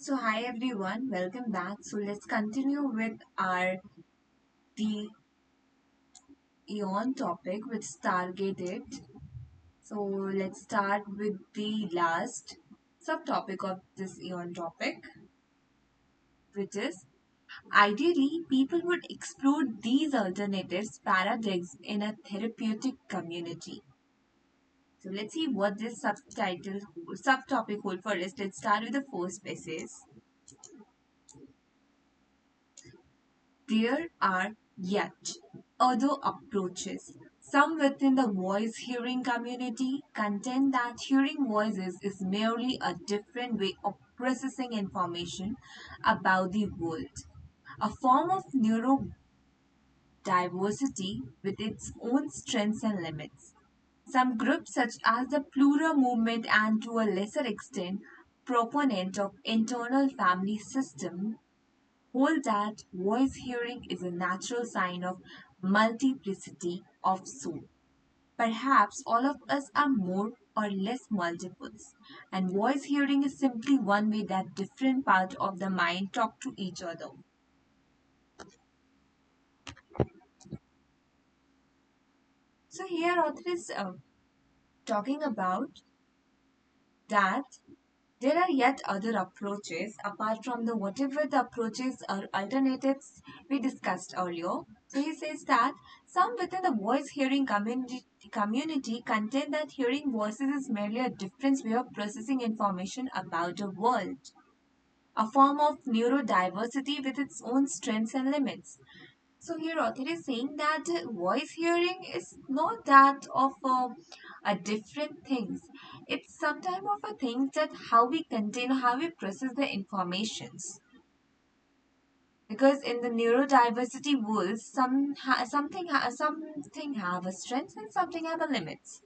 So hi everyone, welcome back. So let's continue with our the Eon topic which is targeted. So let's start with the last subtopic of this Eon topic, which is ideally people would explore these alternatives paradigms in a therapeutic community. So let's see what this subtopic hold for us. Let's start with the first basis. There are yet other approaches. Some within the voice hearing community contend that hearing voices is merely a different way of processing information about the world, a form of neurodiversity with its own strengths and limits. Some groups, such as the plural movement and to a lesser extent, proponent of internal family system, hold that voice hearing is a natural sign of multiplicity of soul. Perhaps all of us are more or less multiples, and voice hearing is simply one way that different parts of the mind talk to each other. So here author is talking about that there are yet other approaches apart from the whatever the approaches or alternatives we discussed earlier. So he says that some within the voice hearing community contend that hearing voices is merely a different way of processing information about the world, a form of neurodiversity with its own strengths and limits. So here author is saying that voice hearing is not that of a different things. It's some type of a thing that how we contain, how we process the informations. Because in the neurodiversity world, something have a strength and something have a limits.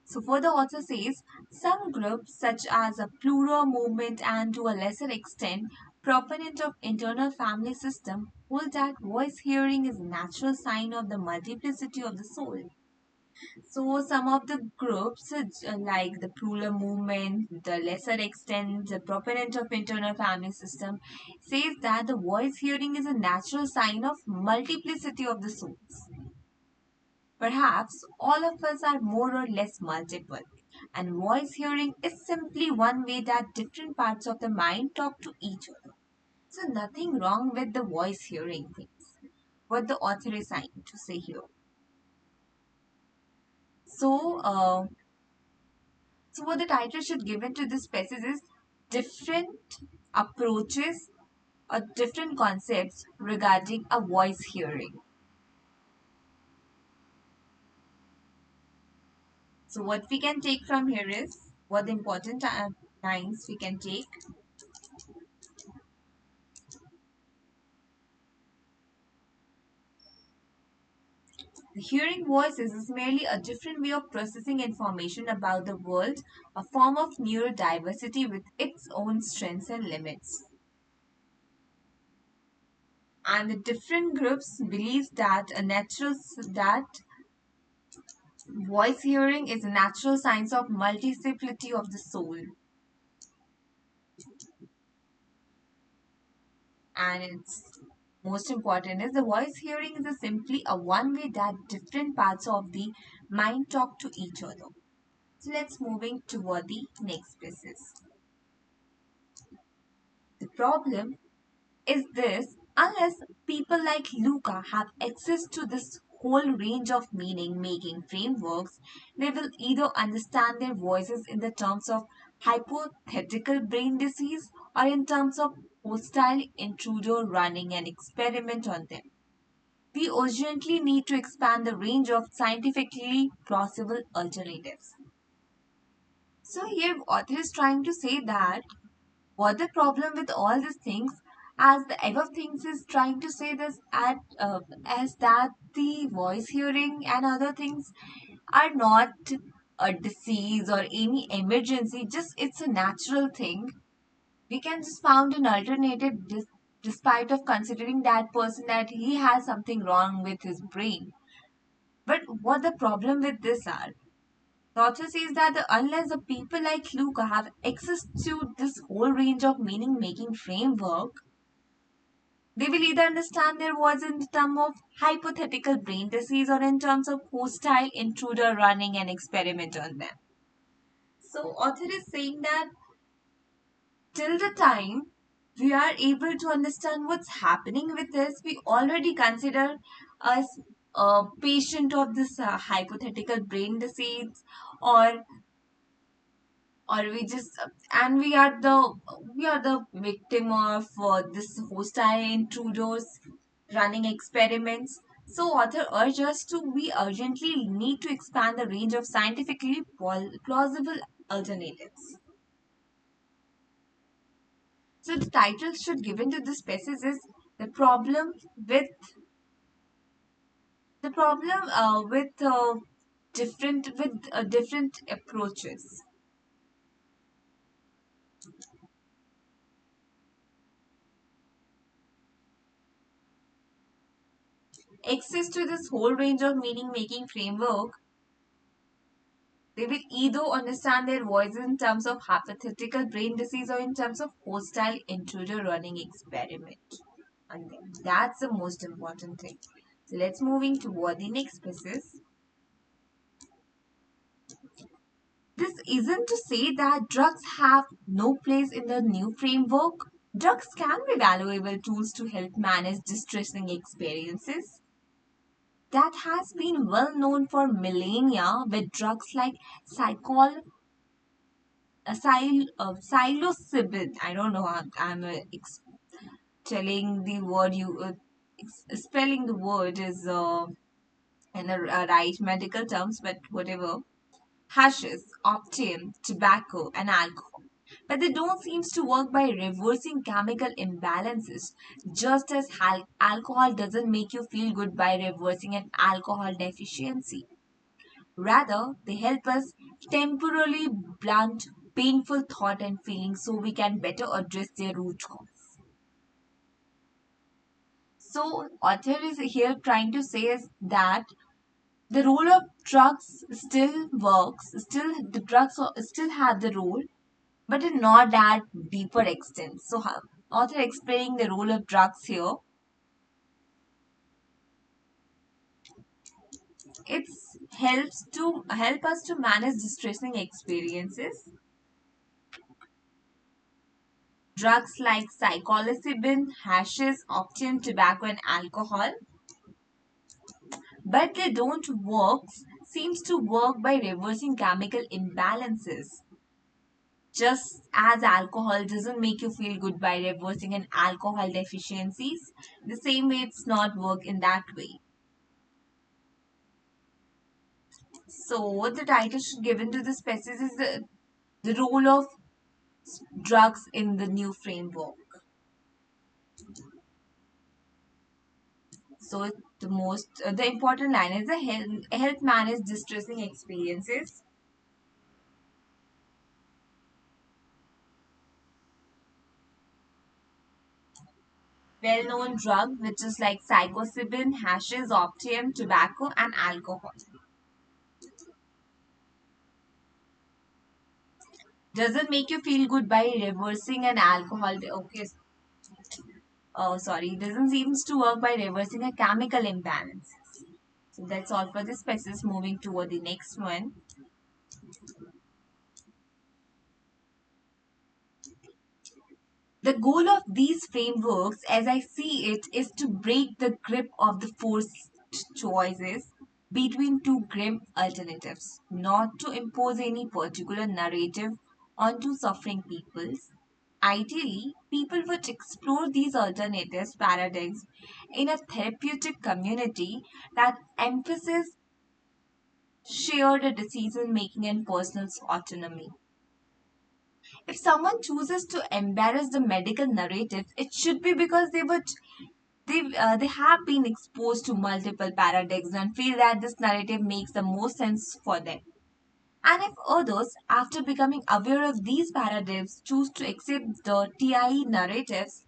So further author says some groups such as a plural movement and to a lesser extent proponent of internal family system hold that voice hearing is a natural sign of the multiplicity of the soul. So some of the groups like the plural movement, the lesser extent, the proponent of internal family system says that the voice hearing is a natural sign of multiplicity of the souls. Perhaps all of us are more or less multiple, and voice hearing is simply one way that different parts of the mind talk to each other. So, nothing wrong with the voice hearing things. What the author is trying to say here. So, what the title should given to this passage is different approaches or different concepts regarding a voice hearing. So, what we can take from here is what the important lines we can take. Hearing voices is merely a different way of processing information about the world, a form of neurodiversity with its own strengths and limits. And the different groups believe that that voice hearing is a natural science of multiplicity of the soul. And it's most important is the voice hearing is simply a one way that different parts of the mind talk to each other. So let's moving toward the next basis. The problem is this: unless people like Luca have access to this whole range of meaning making frameworks, they will either understand their voices in the terms of hypothetical brain disease or in terms of hostile intruder running an experiment on them. We urgently need to expand the range of scientifically plausible alternatives. So here author is trying to say that what the problem with all these things, as the above things is trying to say this as that the voice hearing and other things are not a disease or any emergency, just it's a natural thing. We can just found an alternative despite of considering that person that he has something wrong with his brain. But what the problem with this are, The author says that unless the people like Luca have access to this whole range of meaning making framework, they will either understand their words in terms of hypothetical brain disease or in terms of hostile intruder running an experiment on them. So author is saying that till the time we are able to understand what's happening with this, we already consider us a patient of this hypothetical brain disease, or we just and we are the victim of this hostile intruders running experiments. So author urges us to we urgently need to expand the range of scientifically plausible alternatives. So the title should given to this species is the problem with with different approaches. Access to this whole range of meaning making framework, they will either understand their voice in terms of hypothetical brain disease or in terms of hostile intruder running experiment. And that's the most important thing. So let's moving toward the next species. This isn't to say that drugs have no place in the new framework. Drugs can be valuable tools to help manage distressing experiences. That has been well known for millennia with drugs like psychol, psilocybin. I don't know. I'm telling the word you spelling the word is in the right medical terms, but whatever. Hashes, opium, tobacco, and alcohol. But they don't seem to work by reversing chemical imbalances, just as alcohol doesn't make you feel good by reversing an alcohol deficiency. Rather, they help us temporarily blunt painful thought and feelings so we can better address their root cause. So, author is here trying to say is that the role of drugs still works, still the drugs still have the role, but in not that deeper extent. So, author explaining the role of drugs here, it help us to manage distressing experiences. Drugs like psilocybin, hashes, opium, tobacco, and alcohol, but they don't work. Seems to work by reversing chemical imbalances. Just as alcohol doesn't make you feel good by reversing an alcohol deficiencies, the same way it's not work in that way. So what the title should given to the species is the role of drugs in the new framework. So the important line is the help manage distressing experiences. Well-known drug which is like psilocybin, hashes, opium, tobacco, and alcohol. Doesn't make you feel good by reversing an alcohol. Okay, oh sorry, doesn't seems to work by reversing a chemical imbalance. So that's all for this species. Moving toward the next one. The goal of these frameworks, as I see it, is to break the grip of the forced choices between two grim alternatives, not to impose any particular narrative onto suffering peoples. Ideally, people would explore these alternatives paradigms in a therapeutic community that emphasizes shared decision making and personal autonomy. If someone chooses to embarrass the medical narrative, it should be because they have been exposed to multiple paradigms and feel that this narrative makes the most sense for them. And if others, after becoming aware of these paradigms, choose to accept the TIE narratives,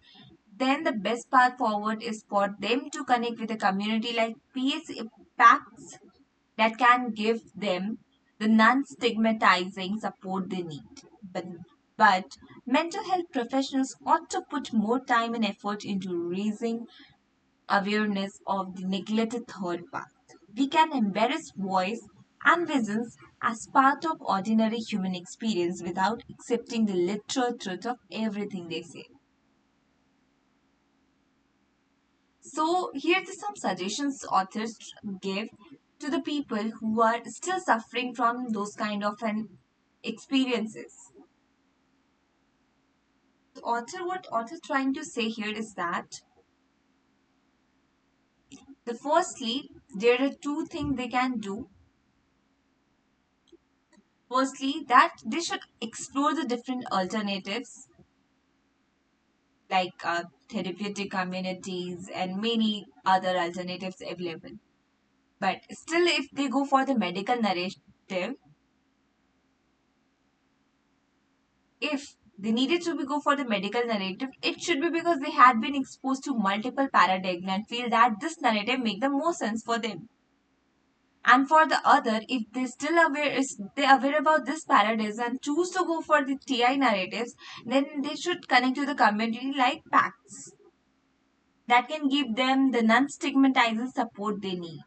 then the best path forward is for them to connect with a community like PACs that can give them the non stigmatizing support they need. But, but mental health professionals ought to put more time and effort into raising awareness of the neglected third path. We can embrace voice and visions as part of ordinary human experience without accepting the literal truth of everything they say. So, here are some suggestions authors give to the people who are still suffering from those kind of an experiences. What author trying to say here is that the firstly, there are two things they can do. Firstly, that they should explore the different alternatives like therapeutic communities and many other alternatives available. But still, if they go for the medical narrative, if they needed to be go for the medical narrative, it should be because they had been exposed to multiple paradigms and feel that this narrative make the most sense for them. And for the other, if they still aware is they aware about this paradigms and choose to go for the TI narratives, then they should connect to the community like PACs that can give them the non-stigmatizing support they need.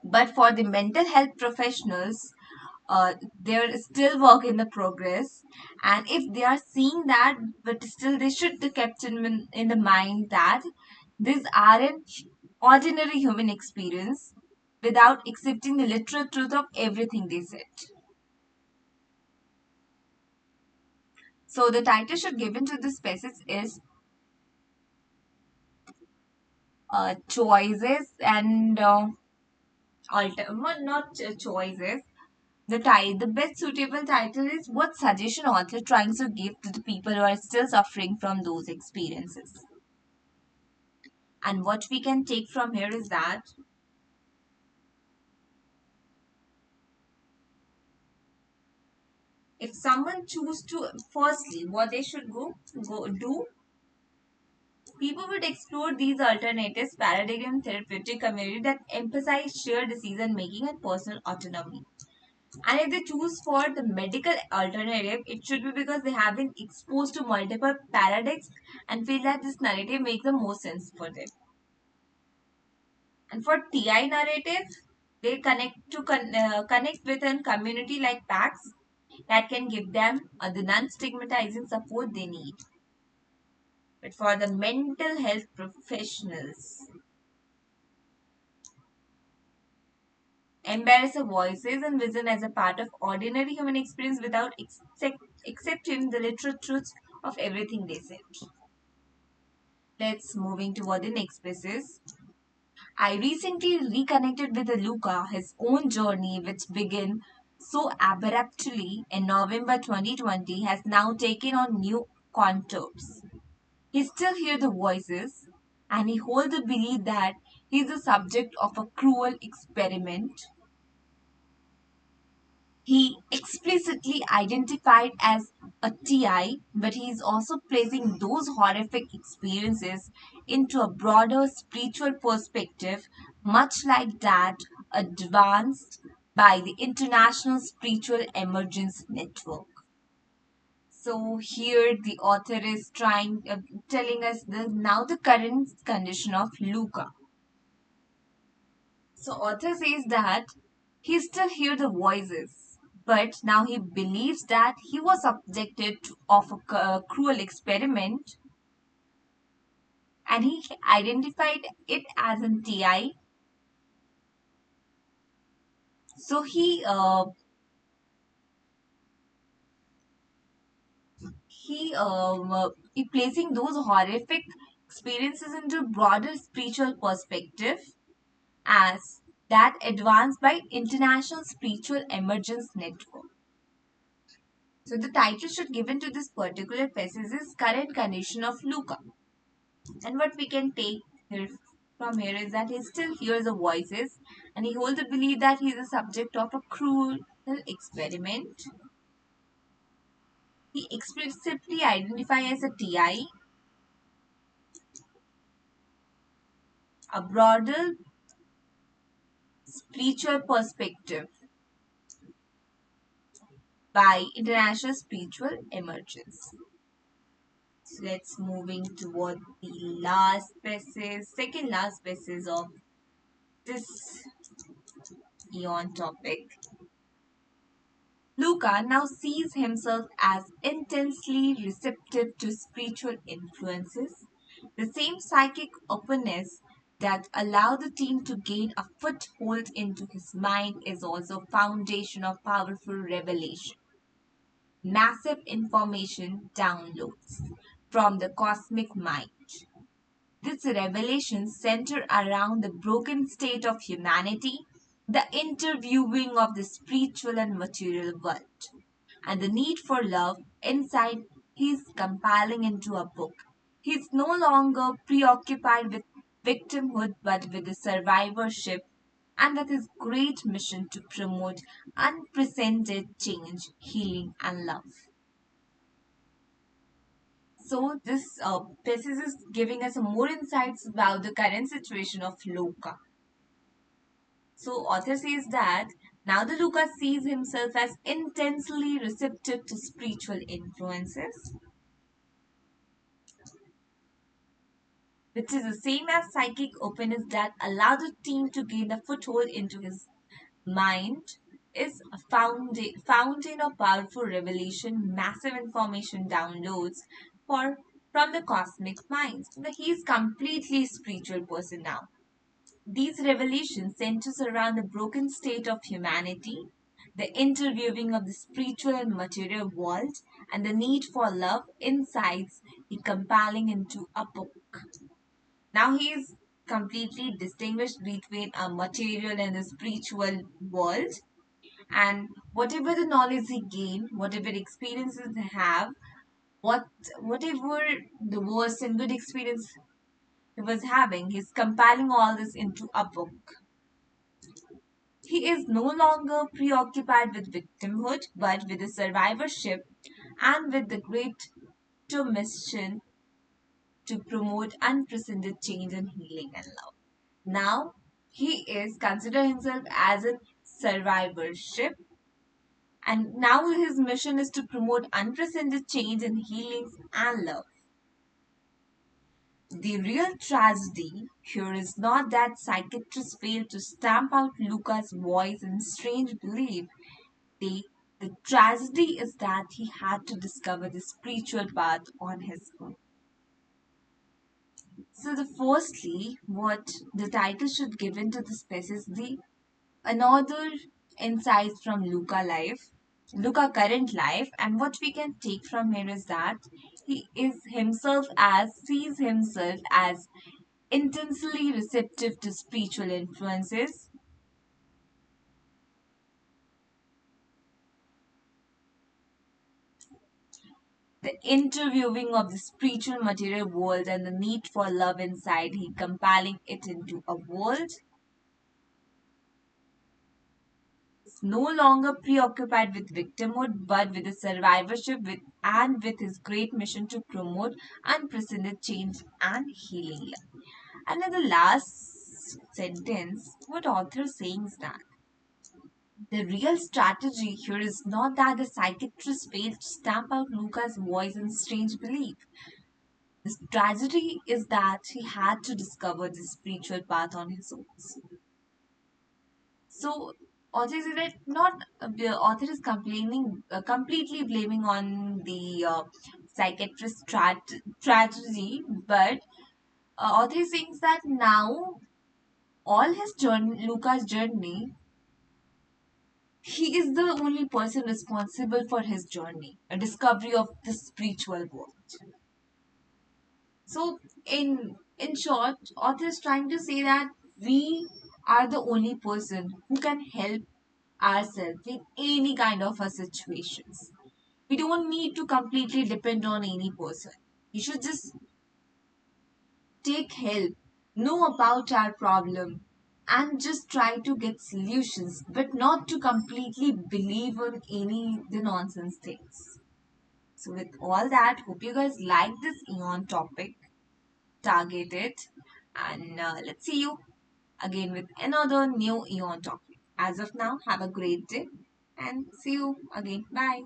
But for the mental health professionals, there is still work in the progress, and if they are seeing that, but still they should be kept in the mind that these aren't ordinary human experience without accepting the literal truth of everything they said. So the title should given to this passage is choices and not choices. The best suitable title is what suggestion author trying to give to the people who are still suffering from those experiences. And what we can take from here is that if someone choose to firstly what they should go do, people would explore these alternatives paradigm therapeutic community that emphasize shared decision making and personal autonomy. And if they choose for the medical alternative, it should be because they have been exposed to multiple paradigms and feel that this narrative makes the most sense for them. And for TI narrative, they connect with a community like PACS that can give them the non-stigmatizing support they need. But for the mental health professionals, embrace the voices and vision as a part of ordinary human experience without accepting the literal truths of everything they said. Let's moving toward the next pieces. I recently reconnected with Luca, his own journey, which began so abruptly in November 2020, has now taken on new contours. He still hears the voices, and he holds the belief that he is the subject of a cruel experiment. He explicitly identified as a TI, but he is also placing those horrific experiences into a broader spiritual perspective, much like that advanced by the International Spiritual Emergence Network. So here the author is telling us the current condition of Luca. So author says that he still hears the voices, but now he believes that he was subjected of a cruel experiment, and he identified it as an TI. So he placing those horrific experiences into broader spiritual perspective as that advanced by International Spiritual Emergence Network. So the title should given to this particular passage is current condition of Luca. And what we can take here from here is that he still hears the voices and he holds the belief that he is the subject of a cruel experiment. He explicitly identifies as a TI, a broader Spiritual Perspective by International Spiritual Emergence. So let's moving toward the last passage, second last passage of this Eon topic. Luca now sees himself as intensely receptive to spiritual influences, the same psychic openness that allowed the team to gain a foothold into his mind is also foundation of powerful revelation. Massive information downloads from the cosmic mind. This revelation centers around the broken state of humanity, the interviewing of the spiritual and material world, and the need for love inside he's compiling into a book. He's no longer preoccupied with victimhood but with the survivorship and with his great mission to promote unprecedented change, healing, and love. So this passage is giving us more insights about the current situation of Loka. So author says that now the Luca sees himself as intensely receptive to spiritual influences, which is the same as psychic openness that allowed the team to gain a foothold into his mind, is a fountain of powerful revelation, massive information downloads for from the cosmic mind. He is completely spiritual person now. These revelations centers around the broken state of humanity, the interviewing of the spiritual and material world, and the need for love insights he compiling into a book. Now he is completely distinguished between a material and a spiritual world, and whatever the knowledge he gained, whatever experiences he have, what whatever the worst and good experience he was having, he's compiling all this into a book. He is no longer preoccupied with victimhood, but with the survivorship and with the greater mission to promote unprecedented change and healing and love. Now, he is consider himself as a survivorship, and now his mission is to promote unprecedented change and healing and love. The real tragedy here is not that psychiatrists failed to stamp out Luca's voice in strange belief. The, the tragedy is that he had to discover the spiritual path on his own. So, the firstly, what the title should give into this piece is the another insights from Luca current life, and what we can take from here is that he is himself as sees himself as intensely receptive to spiritual influences, the interviewing of the spiritual material world and the need for love inside, he compiling it into a world. Is no longer preoccupied with victimhood but with the survivorship and with his great mission to promote unprecedented change and healing. And in the last sentence, what author is saying is that the real strategy here is not that the psychiatrist failed to stamp out Luca's voice in strange belief. The tragedy is that he had to discover the spiritual path on his own. So, author is that not the author is complaining, completely blaming on the psychiatrist tragedy, but author is saying that now all his journey, Luca's journey, he is the only person responsible for his journey, a discovery of the spiritual world. So, in short, author is trying to say that we are the only person who can help ourselves in any kind of a situations. We don't need to completely depend on any person. We should just take help, know about our problem, and just try to get solutions, but not to completely believe on any the nonsense things. So with all that, hope you guys like this Eon topic, target it, and let's see you again with another new Eon topic. As of now, have a great day and see you again. Bye.